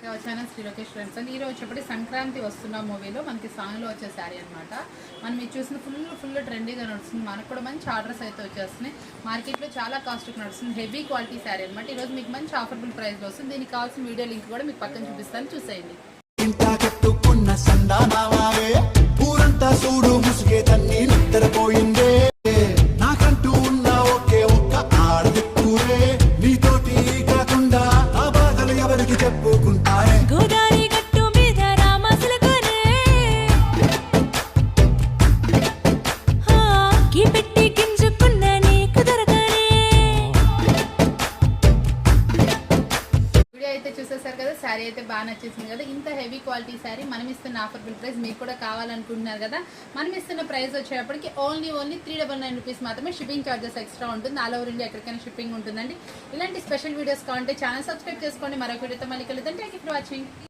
Channel Shri Lokesh friends అండి. ఈరోజు వచ్చేప్పటి సంక్రాంతి వస్తున్న మూవీలో మనకి సాంగ్లో వచ్చే శారీ అనమాట. మనం మీరు చూసిన ఫుల్ ట్రెండీగా నడుస్తుంది. మనకు కూడా మంచి ఆర్డర్స్ అయితే వచ్చేస్తున్నాయి. మార్కెట్లో చాలా కాస్ట్కి నడుస్తుంది. హెవీ క్వాలిటీ శారీ అనమాట. ఈరోజు మీకు మంచి ఆఫర్బుల్ ప్రైస్లో వస్తుంది. దీనికి కావాల్సిన వీడియో లింక్ కూడా మీకు పక్కన చూపిస్తాను, చూసేయండి. నాకంటూ ఉన్న ఒకే ఒక్క ఆడదిక్కురే నీతోటి కాకుండా ఆ బాధలు ఎవరికి చెప్పుకుంటారే గోదారి గట్టు మీద రామసులకొనే కి పెట్టి గింజుకున్న నీకు దొరకనే. వీడియో అయితే చూసేసారు కదా, శారీ అయితే బాగా నచ్చేసింది కదా. ఇంత హెవీ క్వాలిటీ శారీ మనం ఇస్తున్న ఆఫర్బుల్ ప్రైస్ మీకు కూడా కావాలనుకుంటున్నారు కదా. మనం ఇస్తున్న ప్రైస్ వచ్చేటప్పటికి ఓన్లీ 399 రూపీస్ మాత్రమే. షిప్పింగ్ ఛార్జెస్ ఎక్స్ట్రా ఉంటుంది. ఆల్ ఓవర్ ఇండియా ఎక్కడికైనా షిప్పింగ్ ఉంటుందండి. ఇలాంటి స్పెషల్ వీడియోస్ కావాలంటే ఛానల్ సబ్స్క్రైబ్ చేసుకోండి. మరొక వీడియోతో మళ్ళీ కలుద్దాం. Thank you for watching.